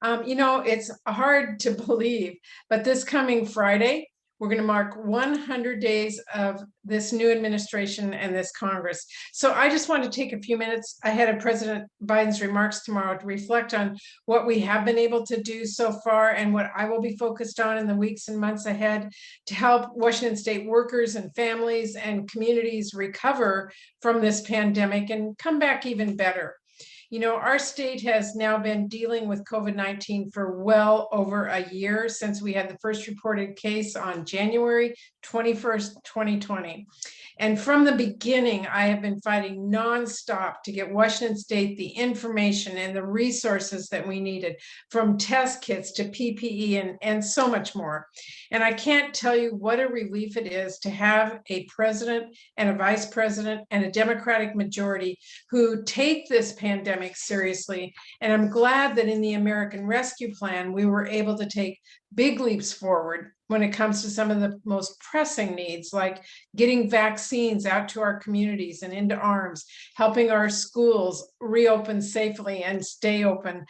It's hard to believe, but this coming Friday, we're going to mark 100 days of this new administration and this Congress. So I just want to take a few minutes ahead of President Biden's remarks tomorrow to reflect on what we have been able to do so far and what I will be focused on in the weeks and months ahead to help Washington State workers and families and communities recover from this pandemic and come back even better. Our state has now been dealing with COVID-19 for well over a year since we had the first reported case on January 21st, 2020. And from the beginning, I have been fighting nonstop to get Washington State the information and the resources that we needed, from test kits to PPE and so much more. And I can't tell you what a relief it is to have a president and a vice president and a Democratic majority who take this pandemic seriously. And I'm glad that in the American Rescue Plan, we were able to take big leaps forward when it comes to some of the most pressing needs, like getting vaccines out to our communities and into arms, helping our schools reopen safely and stay open,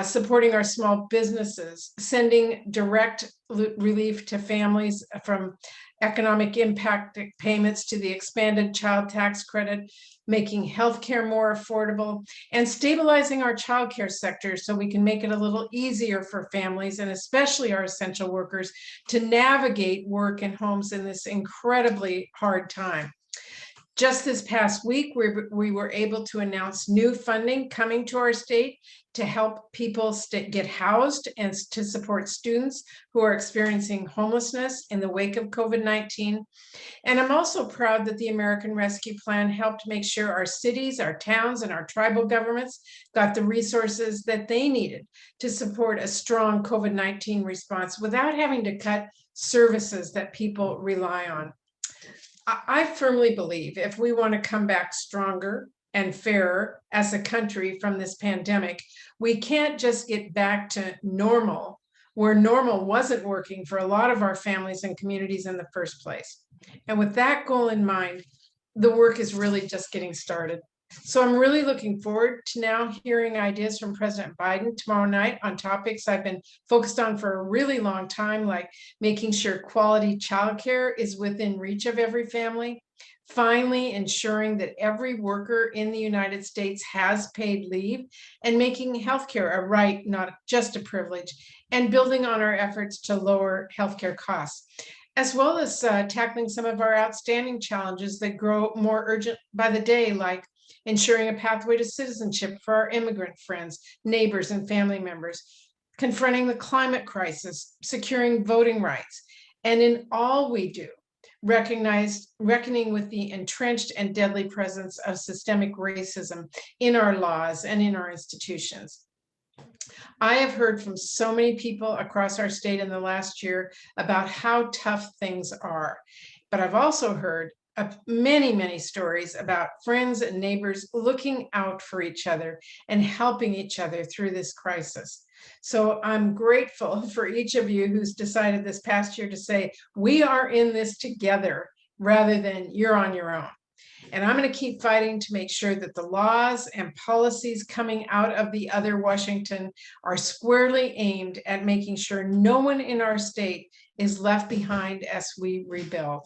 supporting our small businesses, sending direct relief to families from economic impact payments to the expanded child tax credit, making healthcare more affordable, and stabilizing our childcare sector so we can make it a little easier for families and especially our essential workers to navigate work and homes in this incredibly hard time. Just this past week, we were able to announce new funding coming to our state to help people get housed and to support students who are experiencing homelessness in the wake of COVID-19. And I'm also proud that the American Rescue Plan helped make sure our cities, our towns, and our tribal governments got the resources that they needed to support a strong COVID-19 response without having to cut services that people rely on. I firmly believe if we want to come back stronger and fairer as a country from this pandemic, we can't just get back to normal, where normal wasn't working for a lot of our families and communities in the first place. And with that goal in mind, the work is really just getting started. So I'm really looking forward to now hearing ideas from President Biden tomorrow night on topics I've been focused on for a really long time, like making sure quality childcare is within reach of every family, finally ensuring that every worker in the United States has paid leave, and making healthcare a right, not just a privilege, and building on our efforts to lower healthcare costs, as well as tackling some of our outstanding challenges that grow more urgent by the day, like ensuring a pathway to citizenship for our immigrant friends, neighbors, and family members, confronting the climate crisis, securing voting rights, and in all we do, reckoning with the entrenched and deadly presence of systemic racism in our laws and in our institutions. I have heard from so many people across our state in the last year about how tough things are, but I've also heard many, many stories about friends and neighbors looking out for each other and helping each other through this crisis. So I'm grateful for each of you who's decided this past year to say, we are in this together rather than you're on your own. And I'm going to keep fighting to make sure that the laws and policies coming out of the other Washington are squarely aimed at making sure no one in our state is left behind as we rebuild.